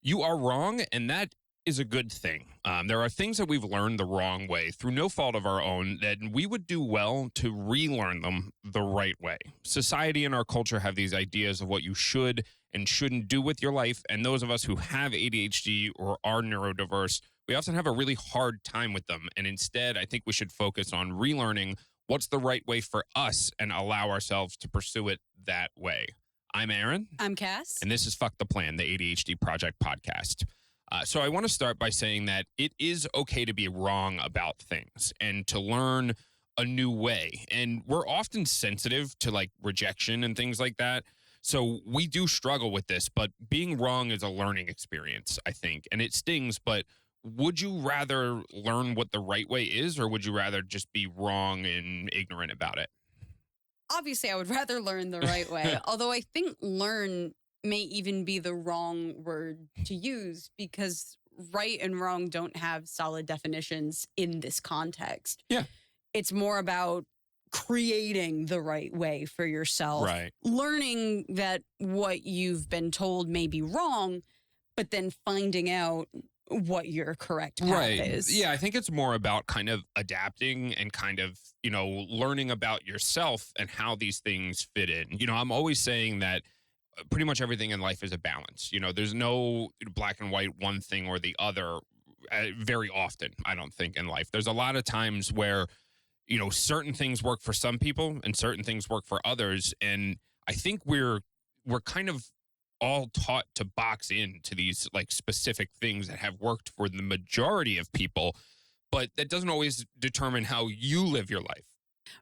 You are wrong, and that is a good thing. There are things that we've learned the wrong way through no fault of our own that we would do well to relearn them the right way. Society and our culture have these ideas of what you should and shouldn't do with your life, and those of us who have ADHD or are neurodiverse, we often have a really hard time with them. And instead, I think we should focus on relearning what's the right way for us and allow ourselves to pursue it that way. I'm Aaron. I'm Cass. And this is Fuck the Plan, the ADHD Project podcast. So I want to start by saying that it is okay to be wrong about things and to learn a new way. And we're often sensitive to like rejection and things like that. So we do struggle with this, but being wrong is a learning experience, I think. And it stings, but would you rather learn what the right way is, or would you rather just be wrong and ignorant about it? Obviously, I would rather learn the right way, although I think learn may even be the wrong word to use because right and wrong don't have solid definitions in this context. Yeah. It's more about creating the right way for yourself, Right. Learning that what you've been told may be wrong, but then finding out what your correct path is. Yeah, I think it's more about kind of adapting and kind of, learning about yourself and how these things fit in. I'm always saying that pretty much everything in life is a balance. There's no black and white, one thing or the other very often, I don't think, in life. There's a lot of times where, certain things work for some people and certain things work for others. And I think we're kind of all taught to box into these like specific things that have worked for the majority of people, but that doesn't always determine how you live your life.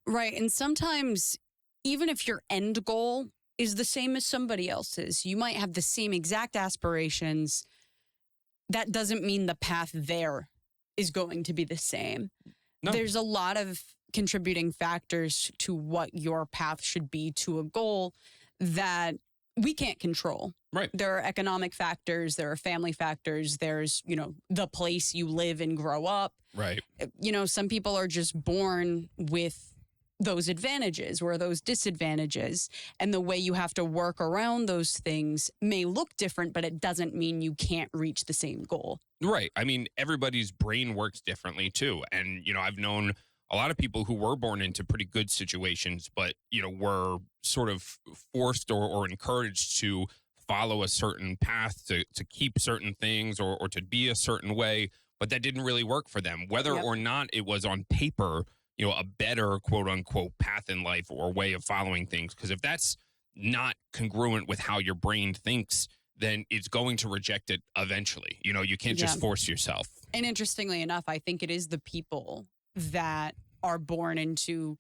Right. And sometimes even if your end goal is the same as somebody else's, you might have the same exact aspirations. That doesn't mean the path there is going to be the same. No. There's a lot of contributing factors to what your path should be to a goal that we can't control. Right. There are economic factors, there are family factors, there's, the place you live and grow up. Right. Some people are just born with those advantages or those disadvantages, and the way you have to work around those things may look different, but it doesn't mean you can't reach the same goal. Right. I mean, everybody's brain works differently too. And, I've known a lot of people who were born into pretty good situations, but, were sort of forced or encouraged to follow a certain path, to keep certain things or to be a certain way, but that didn't really work for them, whether or not it was on paper, a better quote unquote path in life or way of following things. Because if that's not congruent with how your brain thinks, then it's going to reject it eventually. You can't just force yourself. And interestingly enough, I think it is the people that are born into,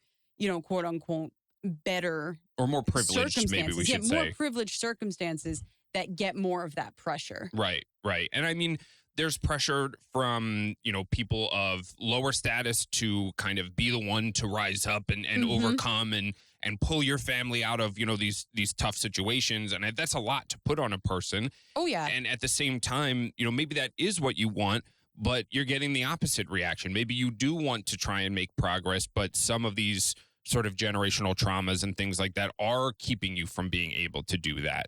quote unquote, better or more privileged, maybe we should say. More privileged circumstances that get more of that pressure. Right. And I mean, there's pressure from, people of lower status to kind of be the one to rise up and overcome and pull your family out of, these tough situations. And that's a lot to put on a person. Oh, yeah. And at the same time, maybe that is what you want, but you're getting the opposite reaction. Maybe you do want to try and make progress, but some of these sort of generational traumas and things like that are keeping you from being able to do that.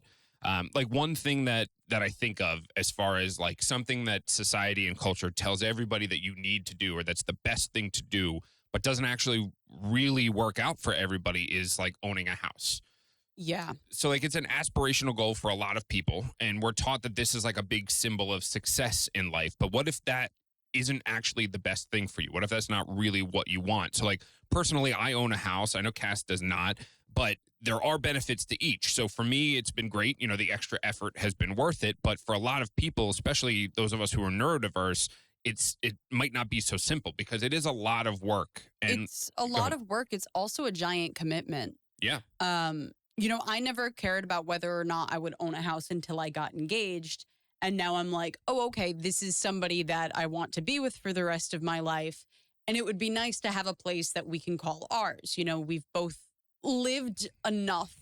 Like one thing that I think of as far as like something that society and culture tells everybody that you need to do or that's the best thing to do, but doesn't actually really work out for everybody is like owning a house. Yeah. So like it's an aspirational goal for a lot of people. And we're taught that this is like a big symbol of success in life. But what if that isn't actually the best thing for you? What if that's not really what you want? So like personally, I own a house. I know Cass does not, but there are benefits to each. So for me, it's been great. The extra effort has been worth it. But for a lot of people, especially those of us who are neurodiverse, it might not be so simple because it is a lot of work. And it's a lot of work. It's also a giant commitment. Yeah. I never cared about whether or not I would own a house until I got engaged. And now I'm like, oh, okay, this is somebody that I want to be with for the rest of my life. And it would be nice to have a place that we can call ours. We've both lived enough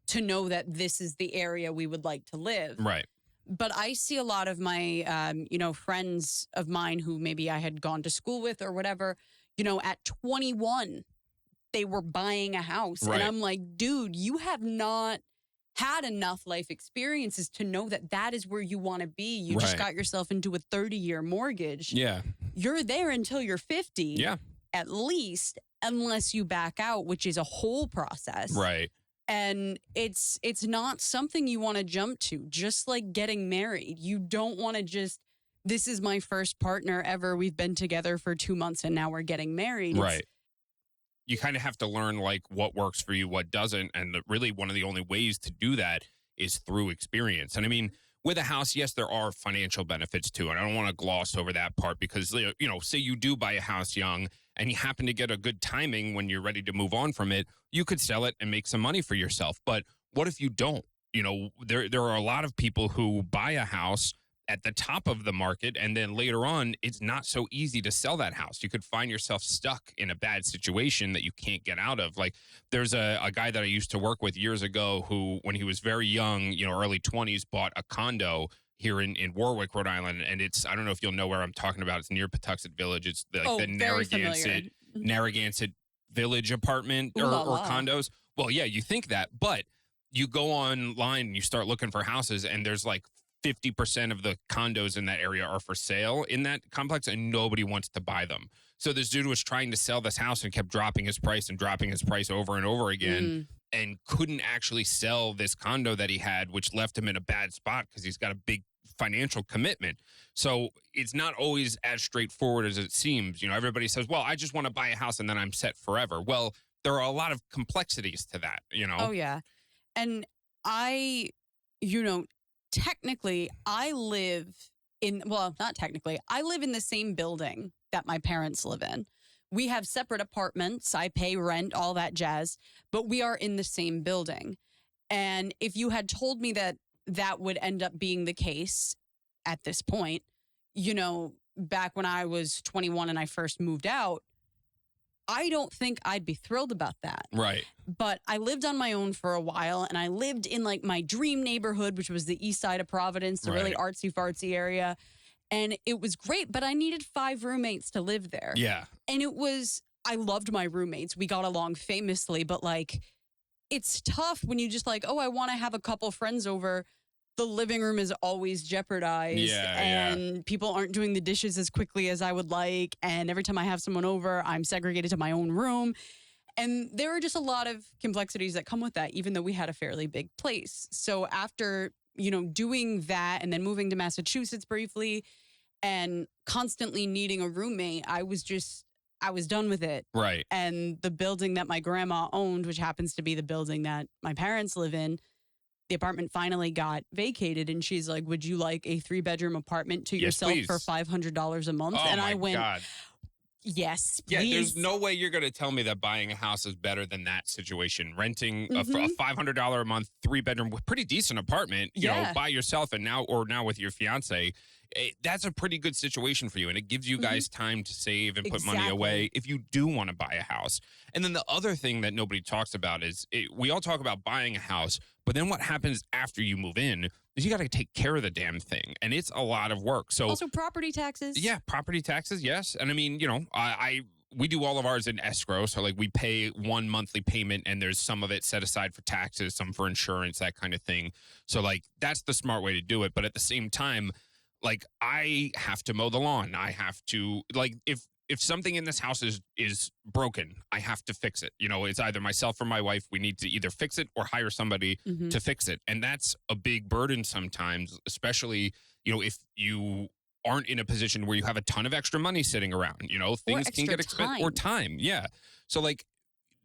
to know that this is the area we would like to live. Right. But I see a lot of my, friends of mine who maybe I had gone to school with or whatever, at 21, they were buying a house. Right. And I'm like, dude, you have not had enough life experiences to know that that is where you want to be. You just Right. got yourself into a 30-year mortgage. Yeah. You're there until you're 50, Yeah. at least, unless you back out, which is a whole process. Right. And it's not something you want to jump to, just like getting married. You don't want to just, this is my first partner ever. We've been together for 2 months and now we're getting married. Right. You kind of have to learn like what works for you, what doesn't. And really one of the only ways to do that is through experience. And I mean, with a house, yes, there are financial benefits too. And I don't want to gloss over that part because, say you do buy a house young and you happen to get a good timing when you're ready to move on from it, you could sell it and make some money for yourself. But what if you don't? There are a lot of people who buy a house at the top of the market, and then later on, it's not so easy to sell that house. You could find yourself stuck in a bad situation that you can't get out of. Like there's a guy that I used to work with years ago who, when he was very young, early 20s, bought a condo here in Warwick, Rhode Island. And I don't know if you'll know where I'm talking about. It's near Patuxent Village. It's the very familiar. Narragansett Village apartment Ooh or la la. condos. Well, yeah, you think that, but you go online and you start looking for houses and there's like 50% of the condos in that area are for sale in that complex and nobody wants to buy them. So this dude was trying to sell this house and kept dropping his price over and over again and couldn't actually sell this condo that he had, which left him in a bad spot because he's got a big financial commitment. So it's not always as straightforward as it seems. Everybody says, well, I just want to buy a house and then I'm set forever. Well, there are a lot of complexities to that, Oh, yeah. And technically, I live not technically, I live in the same building that my parents live in. We have separate apartments. I pay rent, all that jazz, but we are in the same building. And if you had told me that that would end up being the case at this point, back when I was 21 and I first moved out, I don't think I'd be thrilled about that. Right. But I lived on my own for a while, and I lived in like my dream neighborhood, which was the east side of Providence, the really artsy fartsy area. And it was great, but I needed 5 roommates to live there. Yeah. And I loved my roommates. We got along famously, but like, it's tough when you just like, oh, I want to have a couple friends over. The living room is always jeopardized and people aren't doing the dishes as quickly as I would like. And every time I have someone over, I'm segregated to my own room. And there are just a lot of complexities that come with that, even though we had a fairly big place. So after, doing that and then moving to Massachusetts briefly and constantly needing a roommate, I was done with it. Right. And the building that my grandma owned, which happens to be the building that my parents live in, the apartment finally got vacated, and she's like, would you like a 3-bedroom apartment to yourself please. for $500 a month? Oh, and my I went, God. yes, Yeah, please. there's no way you're going to tell me that buying a house is better than that situation. Renting a $500 a month, 3-bedroom, pretty decent apartment, by yourself and now with your fiance. That's a pretty good situation for you. And it gives you guys time to save and put money away if you do want to buy a house. And then the other thing that nobody talks about is we all talk about buying a house, but then what happens after you move in is you got to take care of the damn thing. And it's a lot of work. So also property taxes. Yeah, property taxes. Yes. And I mean, we do all of ours in escrow. So like we pay one monthly payment and there's some of it set aside for taxes, some for insurance, that kind of thing. So like that's the smart way to do it. But at the same time, like I have to mow the lawn. I have to if something in this house is broken, I have to fix it. It's either myself or my wife. We need to either fix it or hire somebody to fix it. And that's a big burden sometimes, especially, if you aren't in a position where you have a ton of extra money sitting around, things can get expensive or time. Yeah. So like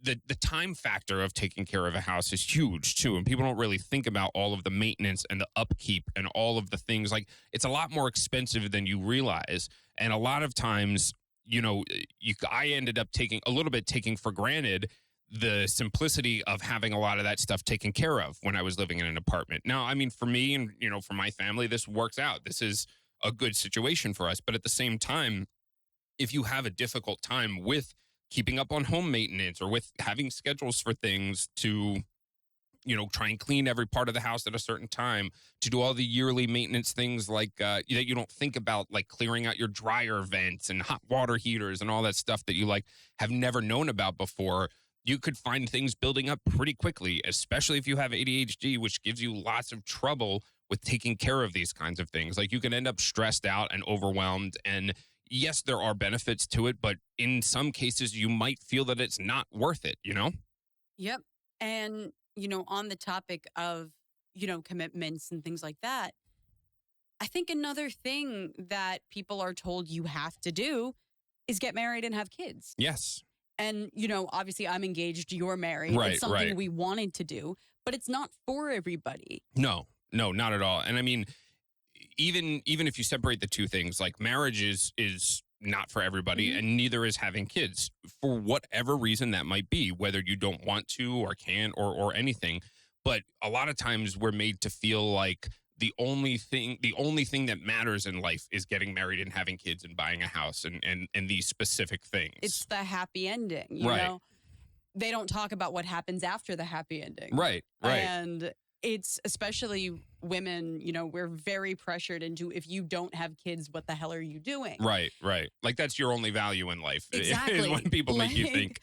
the time factor of taking care of a house is huge too. And people don't really think about all of the maintenance and the upkeep and all of the things. Like it's a lot more expensive than you realize. And a lot of times, I ended up taking for granted the simplicity of having a lot of that stuff taken care of when I was living in an apartment. Now, I mean, for me and, for my family, this works out. This is a good situation for us. But at the same time, if you have a difficult time with keeping up on home maintenance or with having schedules for things to, try and clean every part of the house at a certain time, to do all the yearly maintenance things like that you don't think about, like clearing out your dryer vents and hot water heaters and all that stuff that you like have never known about before. you could find things building up pretty quickly, especially if you have ADHD, which gives you lots of trouble with taking care of these kinds of things. Like you can end up stressed out and overwhelmed. And yes, there are benefits to it, but in some cases, you might feel that it's not worth it, you know? Yep. And, on the topic of, commitments and things like that, I think another thing that people are told you have to do is get married and have kids. Yes. And, obviously I'm engaged, you're married. Right, It's something right. we wanted to do, but it's not for everybody. No, no, not at all. And I mean, even if you separate the two things, like marriage is not for everybody, Mhm. and neither is having kids for whatever reason that might be, whether you don't want to or can't or anything. But a lot of times we're made to feel like the only thing that matters in life is getting married and having kids and buying a house and these specific things. It's the happy ending, Right. They don't talk about what happens after the happy ending. Right, right. And it's especially women, we're very pressured into, if you don't have kids, what the hell are you doing? Right, right. Like that's your only value in life. Exactly. Is when people make you think.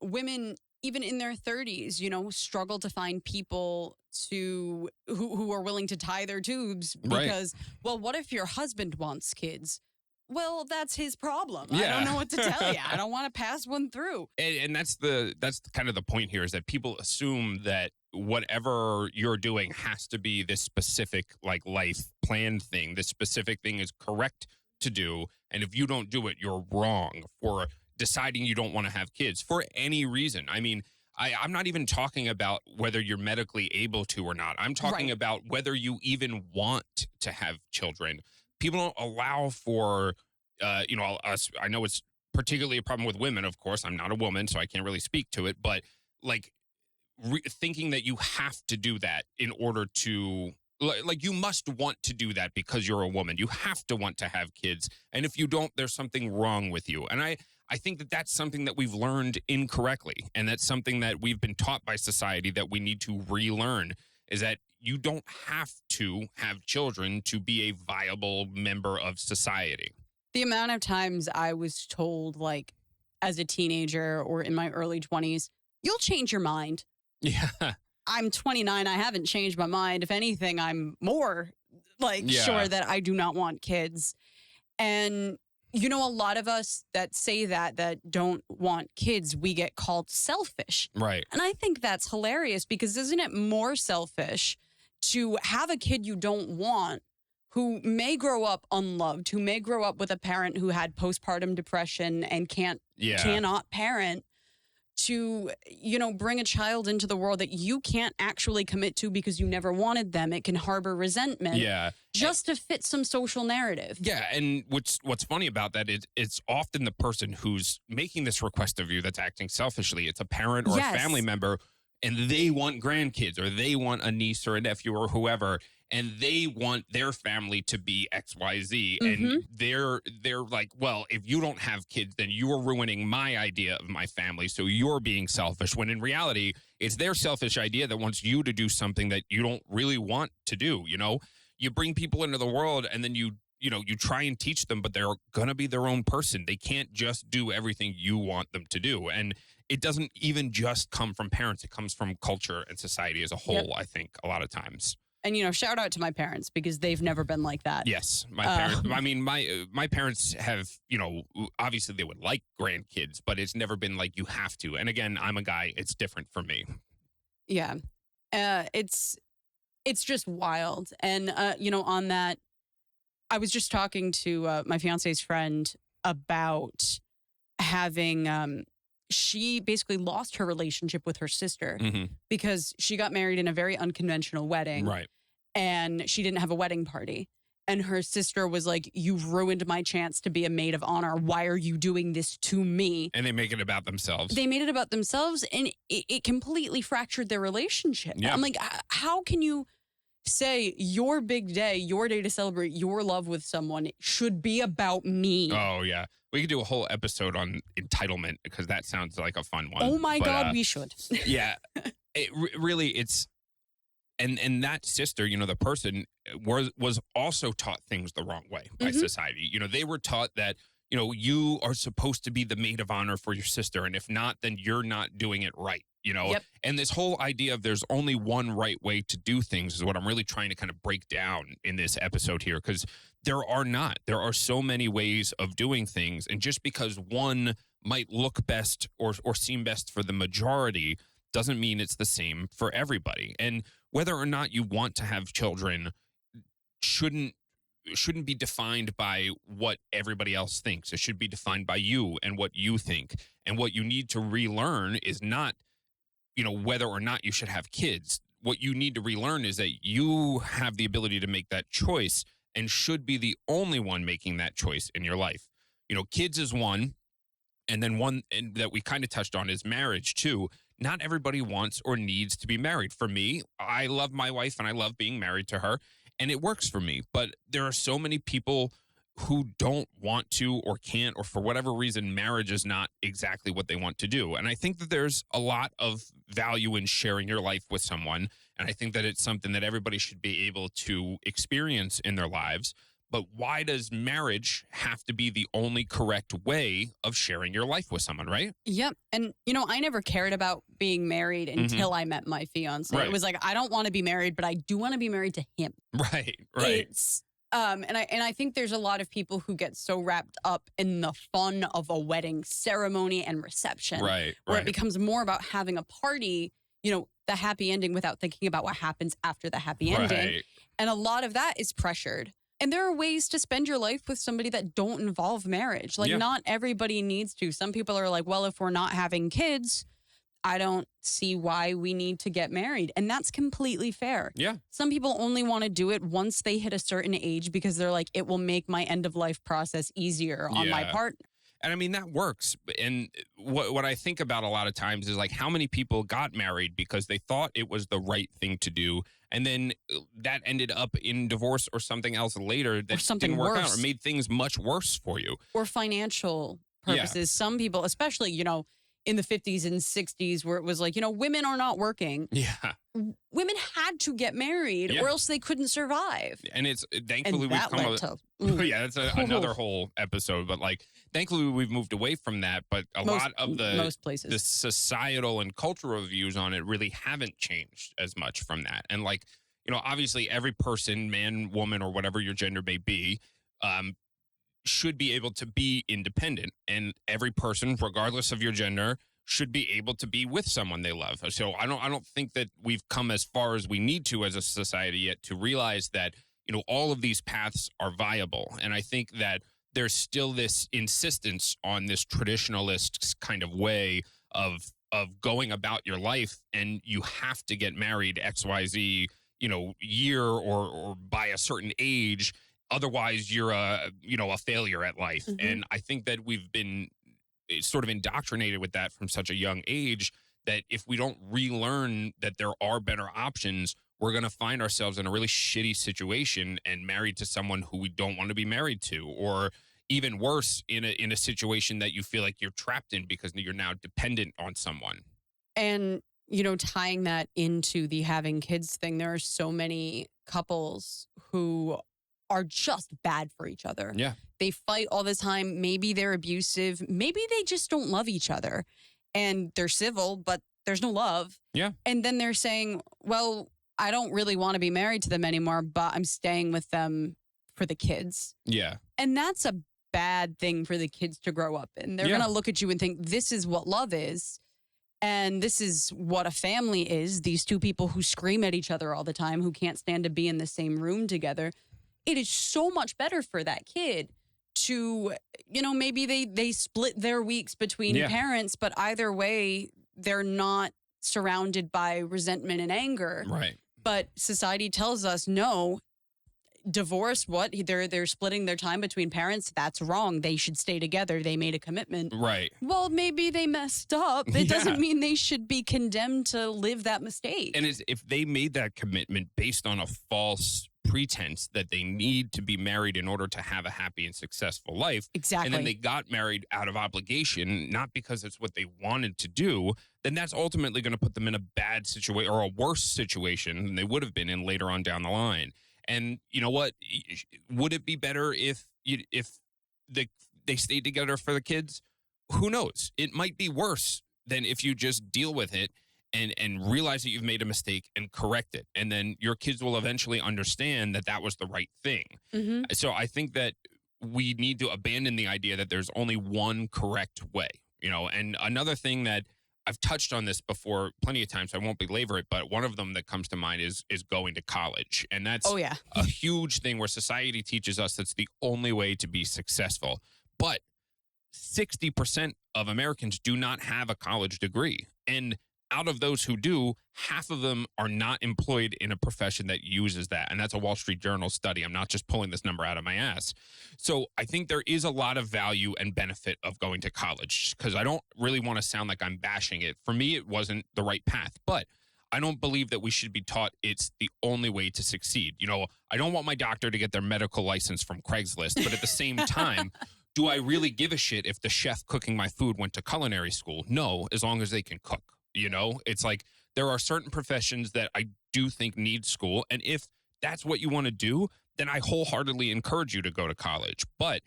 Women, even in their 30s, struggle to find people who are willing to tie their tubes Right. because, well, what if your husband wants kids? Well, that's his problem. I Yeah. don't know what to tell you. I don't want to pass one through. And that's kind of the point here, is that people assume that whatever you're doing has to be this specific like life plan thing. This specific thing is correct to do, and if you don't do it, you're wrong for deciding you don't want to have kids for any reason. I mean, I'm not even talking about whether you're medically able to or not. I'm talking Right. about whether you even want to have children. People don't allow for, us. I know it's particularly a problem with women, of course. I'm not a woman, so I can't really speak to it. But like thinking that you have to do that in order to, like, you must want to do that because you're a woman. You have to want to have kids. And if you don't, there's something wrong with you. And I think that that's something that we've learned incorrectly. And that's something that we've been taught by society that we need to relearn, is that you don't have to have children to be a viable member of society. The amount of times I was told, like, as a teenager or in my early 20s, you'll change your mind. Yeah. I'm 29. I haven't changed my mind. If anything, I'm more Yeah. sure that I do not want kids. And, a lot of us that say that don't want kids, we get called selfish. Right. And I think that's hilarious, because isn't it more selfish to have a kid you don't want, who may grow up unloved, who may grow up with a parent who had postpartum depression and Yeah. cannot parent, to, bring a child into the world that you can't actually commit to because you never wanted them. It can harbor resentment Yeah. just to fit some social narrative. Yeah, and what's funny about that is it's often the person who's making this request of you that's acting selfishly. It's a parent or Yes. a family member, and they want grandkids, or they want a niece or a nephew or whoever, and they want their family to be XYZ. And they're like, well, if you don't have kids, then you're ruining my idea of my family, so you're being selfish. When in reality, it's their selfish idea that wants you to do something that you don't really want to do. You bring people into the world, and then you try and teach them, but they're going to be their own person. They can't just do everything you want them to do. And it doesn't even just come from parents. It comes from culture and society as a whole, I think, a lot of times. And, shout out to my parents, because they've never been like that. Yes. My parents, I mean, my parents have, obviously they would like grandkids, but it's never been like you have to. And again, I'm a guy. It's different for me. Yeah. It's just wild. And, on that, I was just talking to my fiance's friend about having, she basically lost her relationship with her sister Mm-hmm. because she got married in a very unconventional wedding. Right. And she didn't have a wedding party. And her sister was like, "You've ruined my chance to be a maid of honor. Why are you doing this to me?" And they make it about themselves. They made it about themselves, and it completely fractured their relationship. Yeah. I'm like, how can you say your big day, your day to celebrate your love with someone should be about me? Oh, yeah. We could do a whole episode on entitlement, because that sounds like a fun one. Oh my But, God, we should. yeah. Really, it's... And that sister, the person was also taught things the wrong way by Mhm. society. They were taught that, you are supposed to be the maid of honor for your sister. And if not, then you're not doing it right. Yep. And this whole idea of there's only one right way to do things is what I'm really trying to kind of break down in this episode here, because there are not. There are so many ways of doing things. And just because one might look best or seem best for the majority doesn't mean it's the same for everybody. And whether or not you want to have children shouldn't be defined by what everybody else thinks. It should be defined by you and what you think. And what you need to relearn is not, whether or not you should have kids. What you need to relearn is that you have the ability to make that choice and should be the only one making that choice in your life. Kids is one. And then one and that we kind of touched on is marriage too. Not everybody wants or needs to be married. For me, I love my wife and I love being married to her, and it works for me. But there are so many people who don't want to or can't, or for whatever reason, marriage is not exactly what they want to do. And I think that there's a lot of value in sharing your life with someone. And I think that it's something that everybody should be able to experience in their lives. But why does marriage have to be the only correct way of sharing your life with someone, right? Yep. And, I never cared about being married until I met my fiance. Right. It was like, I don't want to be married, but I do want to be married to him. Right. It's, and I think there's a lot of people who get so wrapped up in the fun of a wedding ceremony and reception. Right. Where it becomes more about having a party, the happy ending without thinking about what happens after the happy ending. Right. And a lot of that is pressured. And there are ways to spend your life with somebody that don't involve marriage. Like, not everybody needs to. Some people are like, well, if we're not having kids, I don't see why we need to get married. And that's completely fair. Yeah. Some people only want to do it once they hit a certain age because they're like, it will make my end of life process easier on my partner. And I mean, that works. And what I think about a lot of times is like how many people got married because they thought it was the right thing to do. And then that ended up in divorce or something else later that didn't work out or made things much worse for you. Or financial purposes. Some people, especially, in the 50s and 60s where it was like, women are not working. Yeah. Women had to get married or else they couldn't survive. And it's thankfully we've come that's another whole episode. But like, thankfully we've moved away from that. But lot of most places, the societal and cultural views on it really haven't changed as much from that. And like, obviously every person, man, woman, or whatever your gender may be, should be able to be independent, and every person, regardless of your gender, should be able to be with someone they love. So I don't think that we've come as far as we need to as a society yet to realize that, all of these paths are viable. And I think that there's still this insistence on this traditionalist kind of way of going about your life, and you have to get married XYZ, year or by a certain age. Otherwise, you're a failure at life. Mm-hmm. And I think that we've been sort of indoctrinated with that from such a young age that if we don't relearn that there are better options, we're going to find ourselves in a really shitty situation and married to someone who we don't want to be married to, or even worse, in a situation that you feel like you're trapped in because you're now dependent on someone. And, tying that into the having kids thing, there are so many couples who are just bad for each other. Yeah. They fight all the time. Maybe they're abusive. Maybe they just don't love each other. And they're civil, but there's no love. Yeah. And then they're saying, well, I don't really want to be married to them anymore, but I'm staying with them for the kids. Yeah. And that's a bad thing for the kids to grow up in. They're going to look at you and think, this is what love is. And this is what a family is. These two people who scream at each other all the time, who can't stand to be in the same room together. It is so much better for that kid to, maybe they split their weeks between parents, but either way, they're not surrounded by resentment and anger. Right. But society tells us, no, divorce, what? They're splitting their time between parents. That's wrong. They should stay together. They made a commitment. Right. Well, maybe they messed up. It doesn't mean they should be condemned to live that mistake. And if they made that commitment based on a false pretense that they need to be married in order to have a happy and successful life. Exactly. And then they got married out of obligation, not because it's what they wanted to do, then that's ultimately going to put them in a bad situation or a worse situation than they would have been in later on down the line. And you know what? Would it be better if the they stayed together for the kids. Who knows? It might be worse than if you just deal with it and realize that you've made a mistake and correct it. And then your kids will eventually understand that that was the right thing. Hmm. So I think that we need to abandon the idea that there's only one correct way, and another thing that I've touched on this before plenty of times, so I won't belabor it, but one of them that comes to mind is going to college. And that's Oh, yeah. a huge thing where society teaches us that's the only way to be successful. But 60% of Americans do not have a college degree. And out of those who do, half of them are not employed in a profession that uses that. And that's a Wall Street Journal study. I'm not just pulling this number out of my ass. So I think there is a lot of value and benefit of going to college, because I don't really want to sound like I'm bashing it. For me, it wasn't the right path, but I don't believe that we should be taught it's the only way to succeed. I don't want my doctor to get their medical license from Craigslist, but at the same time, do I really give a shit if the chef cooking my food went to culinary school? No, as long as they can cook. It's like there are certain professions that I do think need school. And if that's what you want to do, then I wholeheartedly encourage you to go to college. But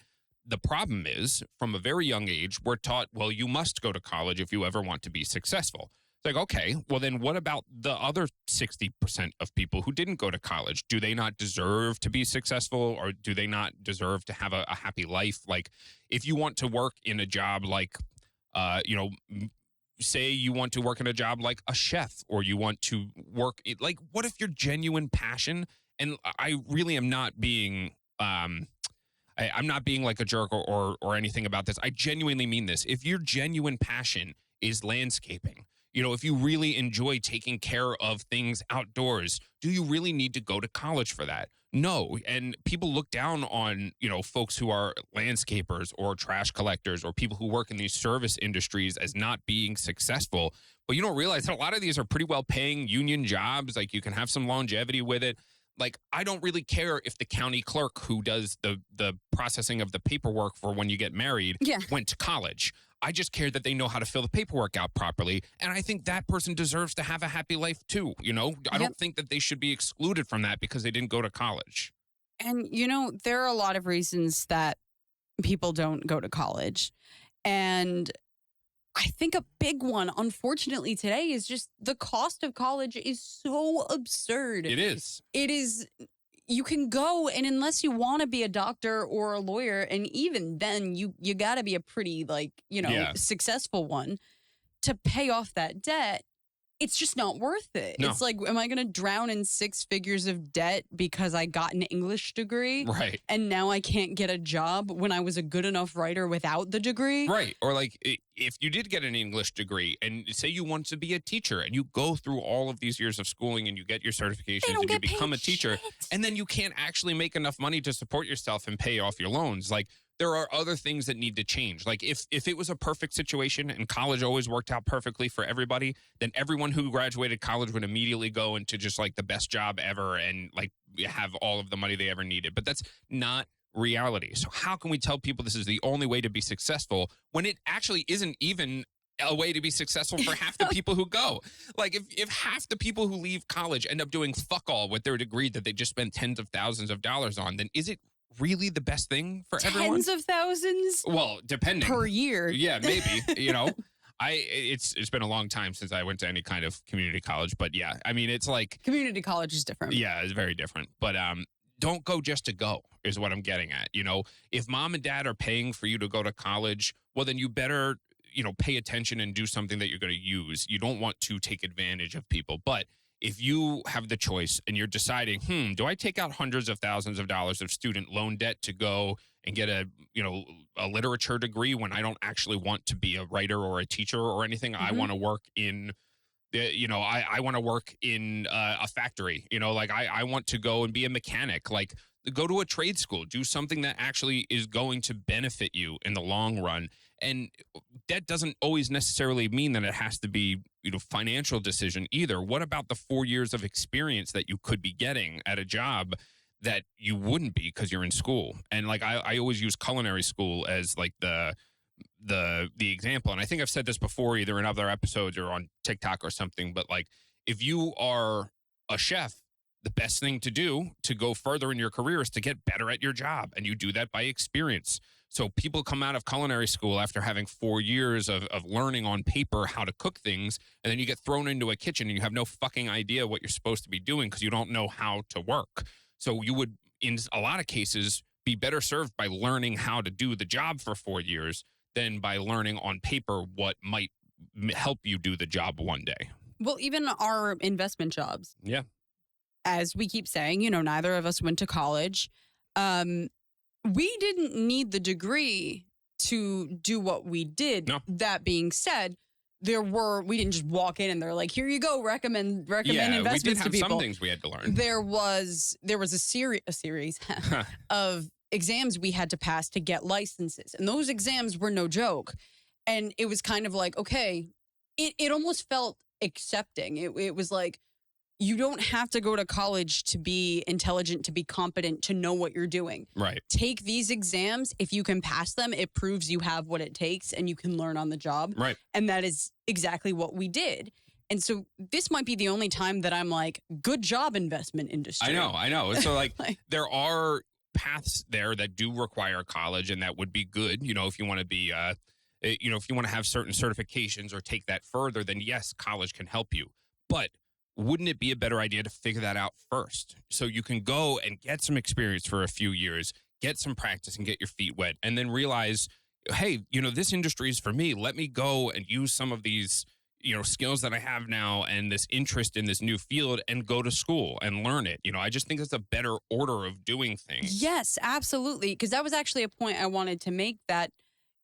the problem is, from a very young age, we're taught, well, you must go to college if you ever want to be successful. It's like, okay, well, then what about the other 60% of people who didn't go to college? Do they not deserve to be successful, or do they not deserve to have a happy life? Like, if you want to work in a job like, say you want to work in a job like a chef, or you want to work like, what if your genuine passion, and I really am not being I'm not being like a jerk or anything about this. I genuinely mean this. If your genuine passion is landscaping, if you really enjoy taking care of things outdoors, do you really need to go to college for that? No. And people look down on, folks who are landscapers or trash collectors or people who work in these service industries as not being successful. But you don't realize that a lot of these are pretty well paying union jobs. Like, you can have some longevity with it. Like, I don't really care if the county clerk who does the processing of the paperwork for when you get married went to college. I just care that they know how to fill the paperwork out properly. And I think that person deserves to have a happy life too. I don't think that they should be excluded from that because they didn't go to college. And, there are a lot of reasons that people don't go to college. And I think a big one, unfortunately, today is just the cost of college is so absurd. It is. It is. You can go, and unless you want to be a doctor or a lawyer, and even then you got to be a pretty successful one to pay off that debt. It's just not worth it. No. It's like, am I going to drown in 6 figures of debt because I got an English degree? Right. And now I can't get a job when I was a good enough writer without the degree? Right. Or like, if you did get an English degree and say you want to be a teacher and you go through all of these years of schooling and you get your certifications and you become a teacher, and then you can't actually make enough money to support yourself and pay off your loans. Like, there are other things that need to change. Like, if it was a perfect situation and college always worked out perfectly for everybody, then everyone who graduated college would immediately go into just like the best job ever and like have all of the money they ever needed. But that's not reality. So how can we tell people this is the only way to be successful when it actually isn't even a way to be successful for half the people who go? Like, if half the people who leave college end up doing fuck all with their degree that they just spent tens of thousands of dollars on, then is it really the best thing for everyone? Tens of thousands? Well, depending. Per year. Yeah, maybe. It's been a long time since I went to any kind of community college, but yeah, I mean, it's like Community college is different. Yeah, it's very different. But don't go just to go is what I'm getting at. If mom and dad are paying for you to go to college, well, then you better, pay attention and do something that you're going to use. You don't want to take advantage of people. But if you have the choice and you're deciding, do I take out hundreds of thousands of dollars of student loan debt to go and get a literature degree when I don't actually want to be a writer or a teacher or anything? I want to work in I want to work in a factory, I want to go and be a mechanic, like go to a trade school, do something that actually is going to benefit you in the long run. And that doesn't always necessarily mean that it has to be, financial decision either. What about the 4 years of experience that you could be getting at a job that you wouldn't be because you're in school? And like, I always use culinary school as like the example. And I think I've said this before, either in other episodes or on TikTok or something, but like, if you are a chef, the best thing to do to go further in your career is to get better at your job. And you do that by experience. So people come out of culinary school after having 4 years of learning on paper how to cook things, and then you get thrown into a kitchen and you have no fucking idea what you're supposed to be doing because you don't know how to work. So you would, in a lot of cases, be better served by learning how to do the job for 4 years than by learning on paper what might help you do the job one day. Well, even our investment jobs, Yeah. as we keep saying, neither of us went to college. We didn't need the degree to do what we did. No. That being said, we didn't just walk in and they're like, here you go, recommend investments we did have to people. some things we had to learn. There was a series of exams we had to pass to get licenses. And those exams were no joke. And it was kind of like, okay, it almost felt accepting. It was like, you don't have to go to college to be intelligent, to be competent, to know what you're doing. Right. Take these exams. If you can pass them, it proves you have what it takes and you can learn on the job. Right. And that is exactly what we did. And so this might be the only time that I'm like, good job, investment industry. I know. So like there are paths there that do require college, and that would be good. If you want to be, if you want to have certain certifications or take that further, then yes, college can help you. But wouldn't it be a better idea to figure that out first? So you can go and get some experience for a few years, get some practice and get your feet wet, and then realize, hey, this industry is for me. Let me go and use some of these, skills that I have now and this interest in this new field and go to school and learn it. I just think that's a better order of doing things. Yes, absolutely. Because that was actually a point I wanted to make, that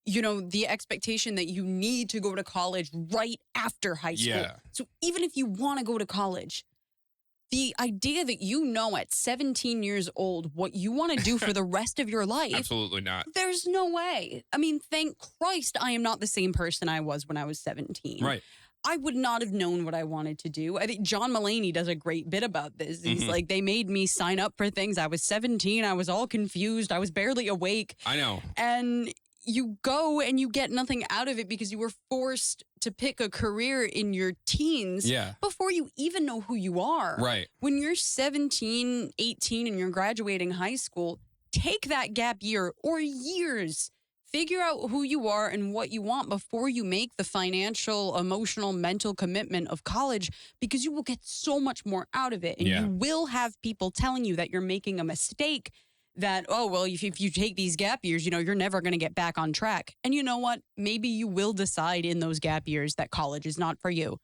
the expectation that you need to go to college right after high school. Yeah. So even if you want to go to college, the idea that at 17 years old what you want to do for the rest of your life. Absolutely not. There's no way. I mean, thank Christ I am not the same person I was when I was 17. Right. I would not have known what I wanted to do. I think John Mulaney does a great bit about this. He's like, they made me sign up for things. I was 17. I was all confused. I was barely awake. I know. And you go and you get nothing out of it because you were forced to pick a career in your teens before you even know who you are. Right. When you're 17, 18 and you're graduating high school, take that gap year or years. Figure out who you are and what you want before you make the financial, emotional, mental commitment of college, because you will get so much more out of it. And you will have people telling you that you're making a mistake, that, oh, well, if you take these gap years, you're never going to get back on track. And you know what? Maybe you will decide in those gap years that college is not for you.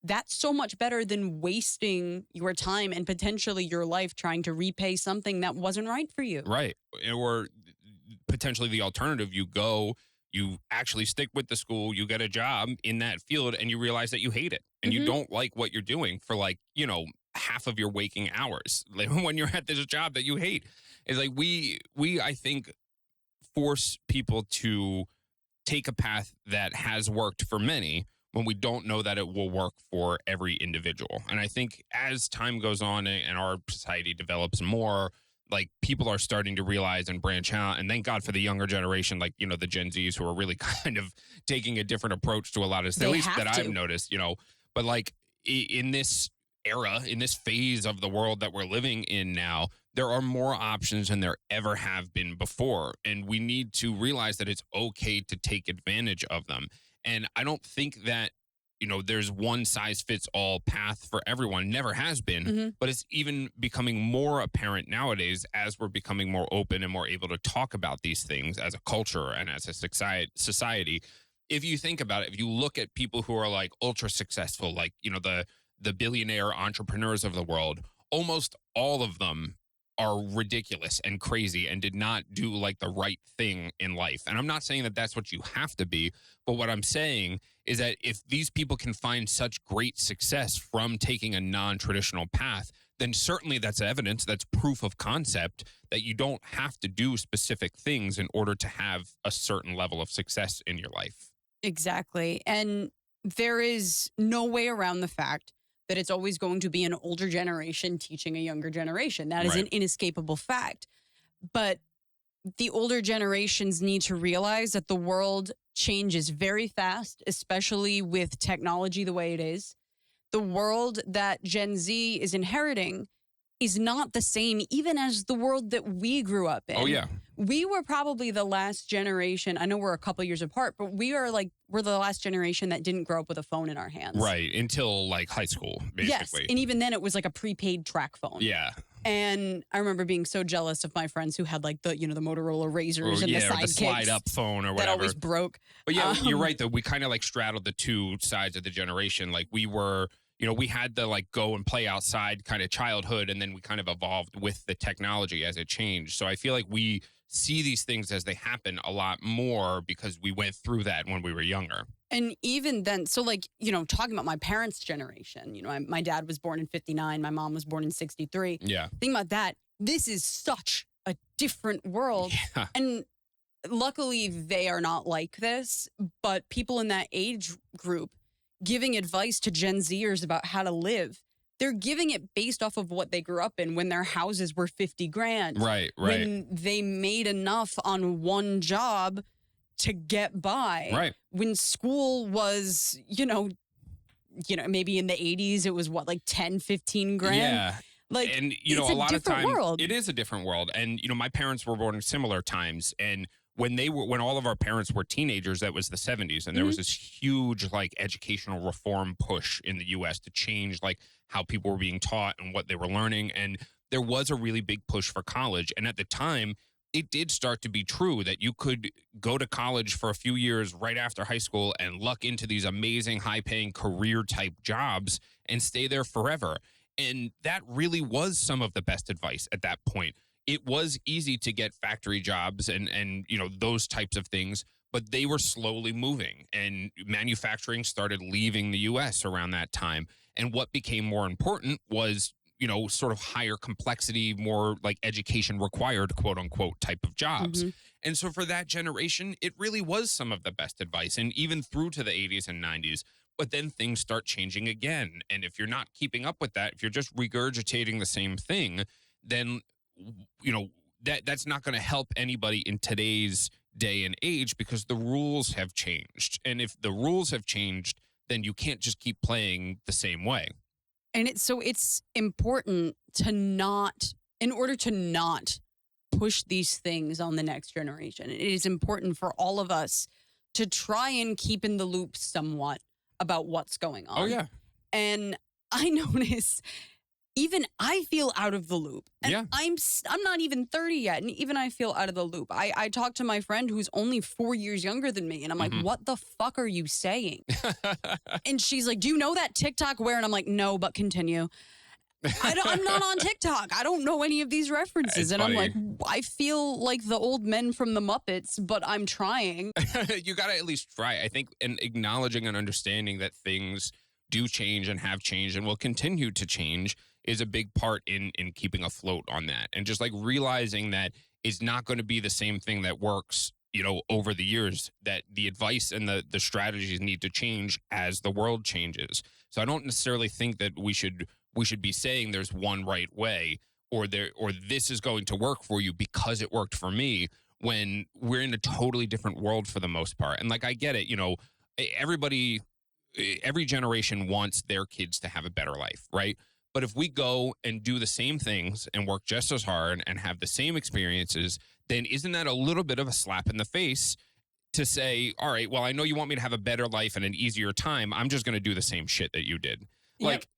That's so much better than wasting your time and potentially your life trying to repay something that wasn't right for you. Right. Or potentially the alternative, you actually stick with the school, you get a job in that field, and you realize that you hate it and you don't like what you're doing for half of your waking hours. Like when you're at this job that you hate. It's like we I think force people to take a path that has worked for many when we don't know that it will work for every individual. And I think as time goes on and our society develops more, like people are starting to realize and branch out. And thank God for the younger generation, like, the Gen Zs who are really kind of taking a different approach to a lot of, at least that I've noticed, but like in this era, in this phase of the world that we're living in now, there are more options than there ever have been before. And we need to realize that it's okay to take advantage of them. And I don't think that, there's one size fits all path for everyone. Never has been, but it's even becoming more apparent nowadays as we're becoming more open and more able to talk about these things as a culture and as a society. If you think about it, if you look at people who are like ultra successful, like, the billionaire entrepreneurs of the world, almost all of them are ridiculous and crazy and did not do like the right thing in life. And I'm not saying that that's what you have to be, but what I'm saying is that if these people can find such great success from taking a non-traditional path, then certainly that's evidence, that's proof of concept that you don't have to do specific things in order to have a certain level of success in your life. Exactly. And there is no way around the fact that it's always going to be an older generation teaching a younger generation. That is an inescapable fact. But the older generations need to realize that the world changes very fast, especially with technology the way it is. The world that Gen Z is inheriting is not the same even as the world that we grew up in. Oh, yeah. We were probably the last generation. I know we're a couple years apart, but we're the last generation that didn't grow up with a phone in our hands. Right. Until like high school, Yes. basically. And even then it was like a prepaid track phone. Yeah. And I remember being so jealous of my friends who had like the Motorola Razors and the or the sidekicks slide up phone or whatever. that always broke. But yeah, you're right though. We kind of like straddled the two sides of the generation. Like we were, we had the like go and play outside kind of childhood, and then we kind of evolved with the technology as it changed. So I feel like we see these things as they happen a lot more because we went through that when we were younger. And even then, so like, talking about my parents' generation, my dad was born in 59, my mom was born in 63. Yeah. Think about that. This is such a different world. Yeah. And luckily they are not like this, but people in that age group giving advice to Gen Zers about how to live, they're giving it based off of what they grew up in when their houses were 50 grand. Right. When they made enough on one job to get by. Right. When school was, maybe in the 80s, it was like 10, 15 grand. Yeah. Like, and it's a lot of times world. it is a different world. And my parents were born in similar times, and when all of our parents were teenagers, that was the 70s, and there was this huge like educational reform push in the US to change like how people were being taught and what they were learning, and there was a really big push for college. And at the time, it did start to be true that you could go to college for a few years right after high school and luck into these amazing high-paying career-type jobs and stay there forever. And that really was some of the best advice at that point. It was easy to get factory jobs and those types of things, but they were slowly moving, and manufacturing started leaving the U.S. around that time. And what became more important was sort of higher complexity, more like education required, quote unquote, type of jobs. And so for that generation, it really was some of the best advice, and even through to the 80s and 90s. But then things start changing again. And if you're not keeping up with that, if you're just regurgitating the same thing, then, that's not going to help anybody in today's day and age, because the rules have changed. And if the rules have changed, then you can't just keep playing the same way. And it's important to in order to not push these things on the next generation. It is important for all of us to try and keep in the loop somewhat about what's going on. Oh, yeah. And I notice even I feel out of the loop. And yeah. I'm not even 30 yet, and even I feel out of the loop. I talked to my friend who's only 4 years younger than me, and I'm like, what the fuck are you saying? And she's like, do you know that TikTok where? And I'm like, no, but continue. I'm not on TikTok. I don't know any of these references. It's and funny. I'm like, I feel like the old men from the Muppets, but I'm trying. You got to at least try. I think, and acknowledging and understanding that things do change and have changed and will continue to change is a big part in keeping afloat on that. And just like realizing that it's not going to be the same thing that works, over the years, that the advice and the strategies need to change as the world changes. So I don't necessarily think that we should be saying there's one right way or this is going to work for you because it worked for me, when we're in a totally different world for the most part. And like, I get it, every generation wants their kids to have a better life, right? But if we go and do the same things and work just as hard and have the same experiences, then isn't that a little bit of a slap in the face to say, all right, well, I know you want me to have a better life and an easier time. I'm just going to do the same shit that you did. Like,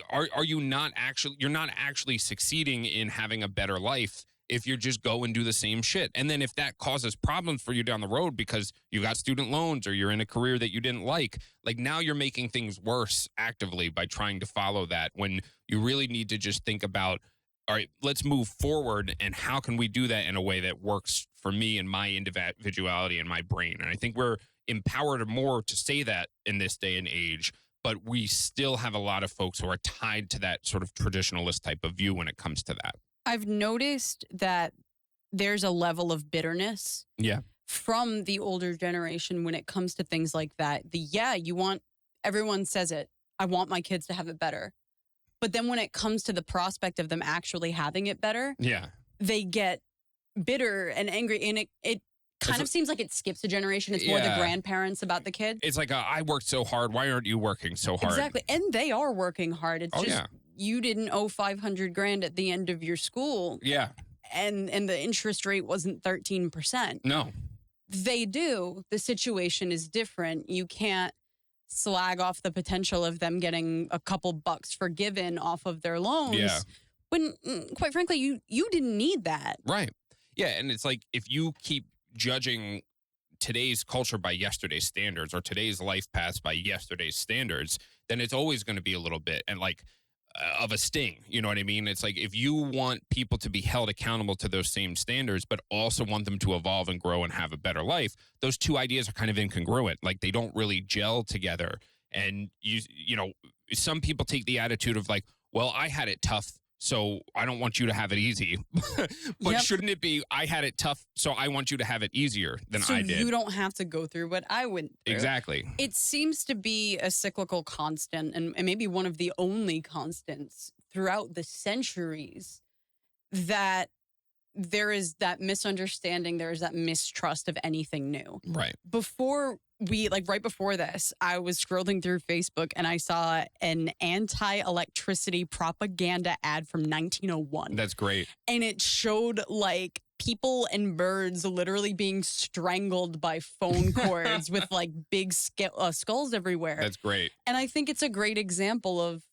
are you not actually, you're not actually succeeding in having a better life if you just go and do the same shit. And then if that causes problems for you down the road because you got student loans or you're in a career that you didn't like now you're making things worse actively by trying to follow that, when you really need to just think about, all right, let's move forward, and how can we do that in a way that works for me and my individuality and my brain? And I think we're empowered more to say that in this day and age, but we still have a lot of folks who are tied to that sort of traditionalist type of view when it comes to that. I've noticed that there's a level of bitterness from the older generation when it comes to things like that. Everyone says it, I want my kids to have it better. But then when it comes to the prospect of them actually having it better, they get bitter and angry. And it kind of seems like it skips a generation. It's more the grandparents about the kids. It's like, I worked so hard. Why aren't you working so hard? Exactly. And they are working hard. It's you didn't owe 500 grand at the end of your school Yeah. and the interest rate wasn't 13%. No. They do. The situation is different. You can't slag off the potential of them getting a couple bucks forgiven off of their loans. Yeah. When, quite frankly, you didn't need that. Right. Yeah. And it's like, if you keep judging today's culture by yesterday's standards, or today's life paths by yesterday's standards, then it's always going to be a little bit and like of a sting. You know what I mean? It's like, if you want people to be held accountable to those same standards, but also want them to evolve and grow and have a better life, those two ideas are kind of incongruent. Like, they don't really gel together. And you know, some people take the attitude of like, well, I had it tough, so I don't want you to have it easy. But Yep. shouldn't it be, I had it tough, so I want you to have it easier than So I did? you don't have to go through what I went through. Exactly. It seems to be a cyclical constant, and maybe one of the only constants throughout the centuries, that there is that misunderstanding, there is that mistrust of anything new. Right. Right before this, I was scrolling through Facebook and I saw an anti-electricity propaganda ad from 1901. That's great. And it showed like people and birds literally being strangled by phone cords with like big skulls everywhere. That's great. And I think it's a great example of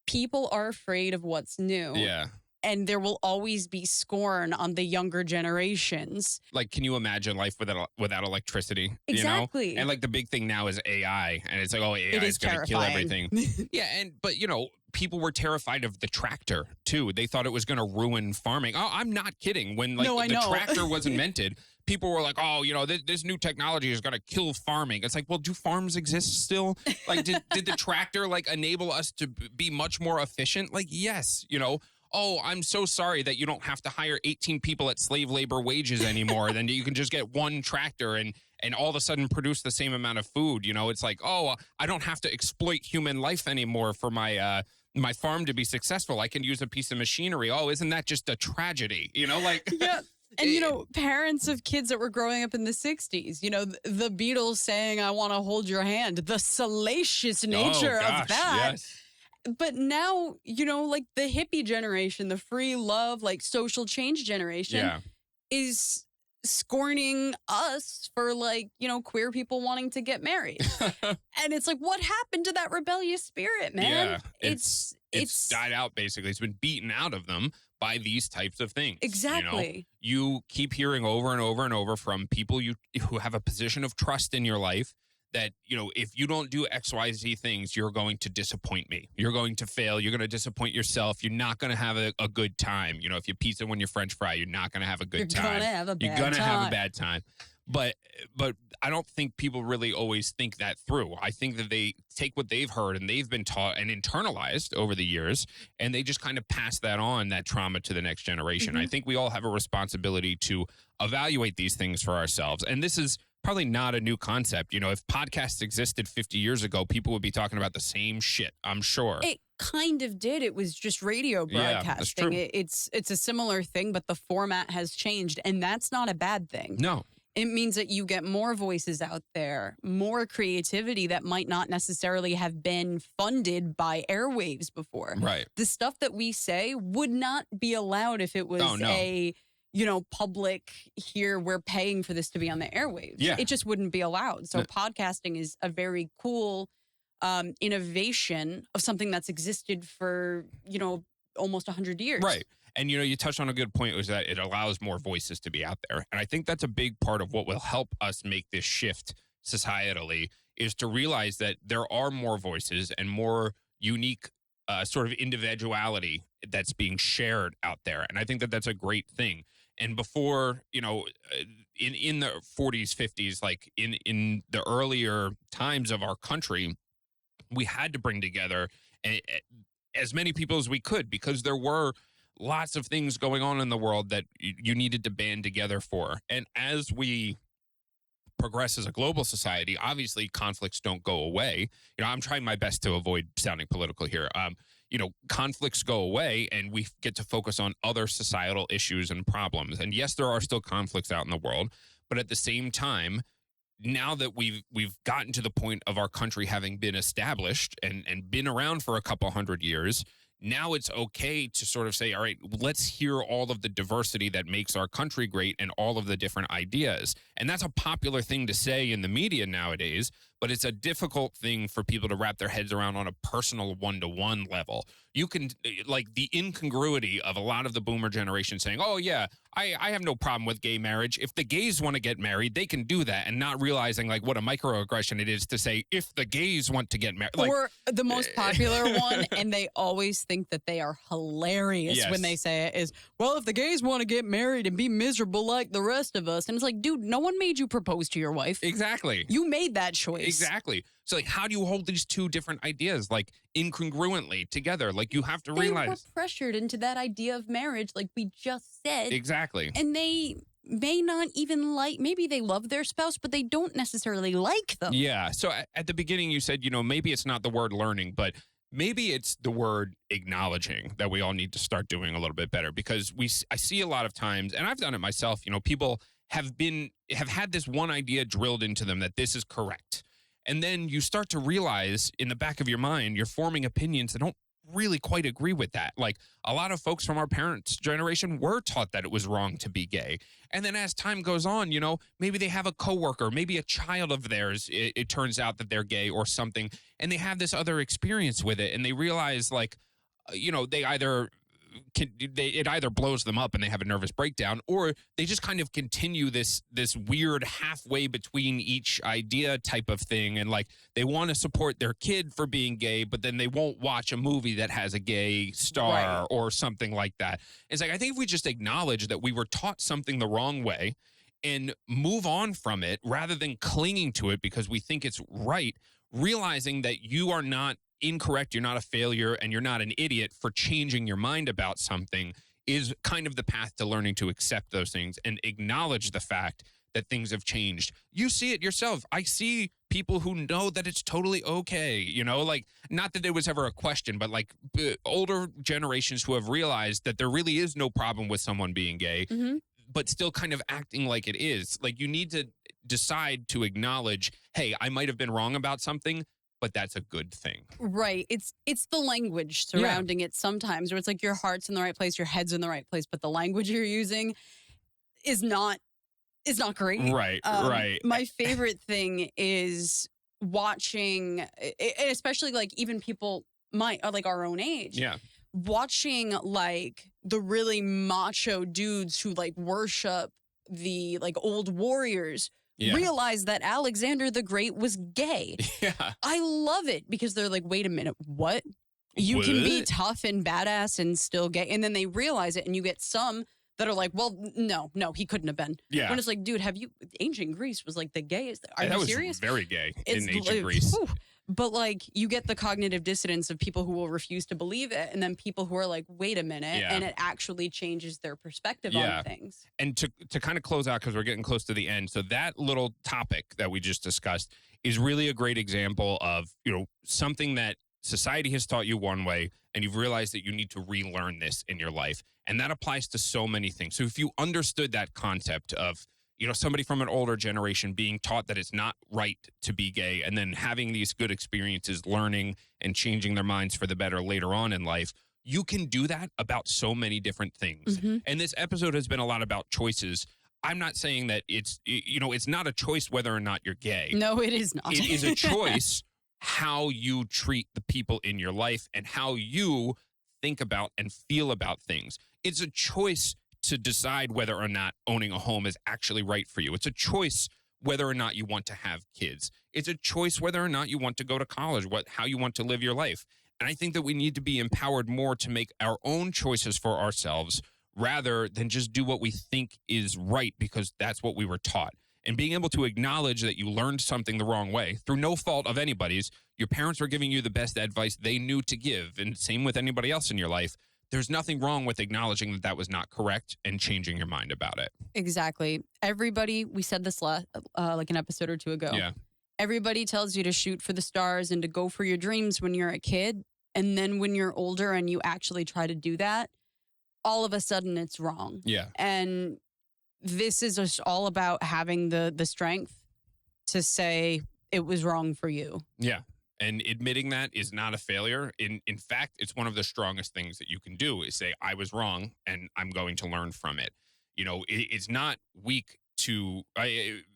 people are afraid of what's new. Yeah. And there will always be scorn on the younger generations. Like, can you imagine life without electricity? Exactly. You know? And like, the big thing now is AI, and it's like, oh, AI is going to kill everything. Yeah, but you know, people were terrified of the tractor too. They thought it was going to ruin farming. Oh, I'm not kidding. When like the tractor was invented, people were like, oh, you know, this new technology is going to kill farming. It's like, well, do farms exist still? Like, did the tractor like enable us to be much more efficient? Like, yes, you know. Oh, I'm so sorry that you don't have to hire 18 people at slave labor wages anymore. Then you can just get one tractor and all of a sudden produce the same amount of food. You know, it's like, oh, I don't have to exploit human life anymore for my farm to be successful. I can use a piece of machinery. Oh, isn't that just a tragedy? You know, like. Yeah. And, you know, parents of kids that were growing up in the 60s, you know, the Beatles saying, I want to hold your hand, the salacious nature of that. Yes. But now, you know, like the hippie generation, the free love, like social change generation is scorning us for like, you know, queer people wanting to get married. And it's like, what happened to that rebellious spirit, man? Yeah, it's died out, basically. It's been beaten out of them by these types of things. Exactly. You know? You keep hearing over and over and over from people who have a position of trust in your life that, you know, if you don't do XYZ things, you're going to disappoint me. You're going to fail. You're going to disappoint yourself. You're not going to have a good time. You know, if you pizza when you're French fry, you're not going to have a good time. You're going to have a bad time. You're going to have a bad time. But I don't think people really always think that through. I think that they take what they've heard and they've been taught and internalized over the years, and they just kind of pass that on, that trauma, to the next generation. I think we all have a responsibility to evaluate these things for ourselves. And this is probably not a new concept. You know, if podcasts existed 50 years ago, people would be talking about the same shit, I'm sure. It kind of did. It was just radio broadcasting. Yeah, it's a similar thing, but the format has changed, and that's not a bad thing. No. It means that you get more voices out there, more creativity that might not necessarily have been funded by airwaves before. Right. The stuff that we say would not be allowed if it was a, you know, public, here, we're paying for this to be on the airwaves. Yeah. It just wouldn't be allowed. So podcasting is a very cool innovation of something that's existed for, you know, almost 100 years. Right. And, you know, you touched on a good point, was that it allows more voices to be out there. And I think that's a big part of what will help us make this shift societally, is to realize that there are more voices and more unique sort of individuality that's being shared out there. And I think that that's a great thing. And before, you know, in the 40s, 50s, like in the earlier times of our country, we had to bring together as many people as we could, because there were lots of things going on in the world that you needed to band together for. And as we progress as a global society, obviously conflicts don't go away. You know, I'm trying my best to avoid sounding political here. You know, conflicts go away and we get to focus on other societal issues and problems. And yes, there are still conflicts out in the world, but at the same time, now that we've gotten to the point of our country having been established and been around for a couple hundred years, now it's okay to sort of say, all right, let's hear all of the diversity that makes our country great and all of the different ideas. And that's a popular thing to say in the media nowadays, but it's a difficult thing for people to wrap their heads around on a personal one-to-one level. You can, like, the incongruity of a lot of the boomer generation saying, oh, yeah, I have no problem with gay marriage. If the gays want to get married, they can do that, and not realizing, like, what a microaggression it is to say, if the gays want to get married. Like, or the most popular one, and they always think that they are hilarious when they say it, is, well, if the gays want to get married and be miserable like the rest of us. And it's like, dude, no one made you propose to your wife. Exactly. You made that choice. Exactly. So, like, how do you hold these two different ideas, like, incongruently together? Like, you have to realize. They were pressured into that idea of marriage, like we just said. Exactly. And they may not even maybe they love their spouse, but they don't necessarily like them. Yeah. So at the beginning, you said, maybe it's not the word learning, but maybe it's the word acknowledging that we all need to start doing a little bit better, because I see a lot of times, and I've done it myself, people have had this one idea drilled into them that this is correct. And then you start to realize in the back of your mind, you're forming opinions that don't really quite agree with that. Like, a lot of folks from our parents' generation were taught that it was wrong to be gay. And then as time goes on, maybe they have a coworker, maybe a child of theirs, it turns out that they're gay or something, and they have this other experience with it, and they realize, like, they either it either blows them up and they have a nervous breakdown, or they just kind of continue this weird halfway between each idea type of thing. And, like, they want to support their kid for being gay, but then they won't watch a movie that has a gay star or something like that. It's like, I think if we just acknowledge that we were taught something the wrong way and move on from it rather than clinging to it because we think it's right, realizing that you are not incorrect, you're not a failure, and you're not an idiot for changing your mind about something, is kind of the path to learning to accept those things and acknowledge the fact that things have changed. You see it yourself. I see people who know that it's totally okay, like, not that there was ever a question, but, like, older generations who have realized that there really is no problem with someone being gay, but still kind of acting like it is. Like, you need to decide to acknowledge, hey, I might have been wrong about something, but that's a good thing. Right. It's the language surrounding it sometimes, where it's like your heart's in the right place, your head's in the right place, but the language you're using is not great. Right, right. My favorite thing is watching, especially, like, even people like our own age. Yeah. Watching, like, the really macho dudes who, like, worship the, like, old warriors. Yeah. Realize that Alexander the Great was gay. Yeah. I love it because they're like, wait a minute, what? You can be tough and badass and still gay. And then they realize it, and you get some that are like, well, no, he couldn't have been. Yeah. When it's like, dude, ancient Greece was, like, the gayest. Are you serious? That was very gay in ancient Greece. Whew. But, like, you get the cognitive dissonance of people who will refuse to believe it, and then people who are like, wait a minute, and it actually changes their perspective on things. And to kind of close out, because we're getting close to the end, so that little topic that we just discussed is really a great example of, something that society has taught you one way, and you've realized that you need to relearn this in your life. And that applies to so many things. So if you understood that concept of, somebody from an older generation being taught that it's not right to be gay, and then having these good experiences, learning and changing their minds for the better later on in life, you can do that about so many different things. Mm-hmm. And this episode has been a lot about choices. I'm not saying that it's not a choice whether or not you're gay. No, it is not. It is a choice how you treat the people in your life and how you think about and feel about things. It's a choice to decide whether or not owning a home is actually right for you. It's a choice whether or not you want to have kids. It's a choice whether or not you want to go to college, how you want to live your life. And I think that we need to be empowered more to make our own choices for ourselves rather than just do what we think is right because that's what we were taught. And being able to acknowledge that you learned something the wrong way through no fault of anybody's. Your parents were giving you the best advice they knew to give, and same with anybody else in your life. There's nothing wrong with acknowledging that was not correct and changing your mind about it. Exactly. Everybody, we said this like an episode or two ago. Yeah. Everybody tells you to shoot for the stars and to go for your dreams when you're a kid. And then when you're older and you actually try to do that, all of a sudden it's wrong. Yeah. And this is just all about having the strength to say it was wrong for you. Yeah. And admitting that is not a failure. In fact, it's one of the strongest things that you can do is say, I was wrong and I'm going to learn from it. It's not weak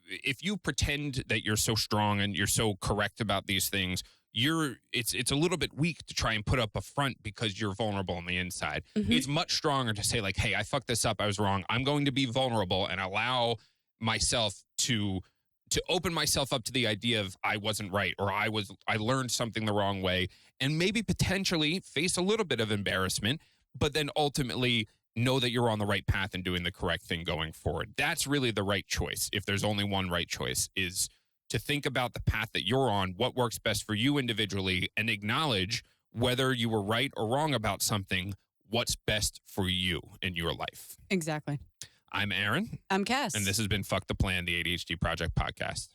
if you pretend that you're so strong and you're so correct about these things, it's a little bit weak to try and put up a front because you're vulnerable on the inside. Mhm. It's much stronger to say like, hey, I fucked this up. I was wrong. I'm going to be vulnerable and allow myself to open myself up to the idea of I wasn't right or I learned something the wrong way and maybe potentially face a little bit of embarrassment, but then ultimately know that you're on the right path and doing the correct thing going forward. That's really the right choice. If there's only one right choice, is to think about the path that you're on, what works best for you individually, and acknowledge whether you were right or wrong about something, what's best for you in your life. Exactly. I'm Aaron. I'm Cass. And this has been Fuck the Plan, the ADHD Project podcast.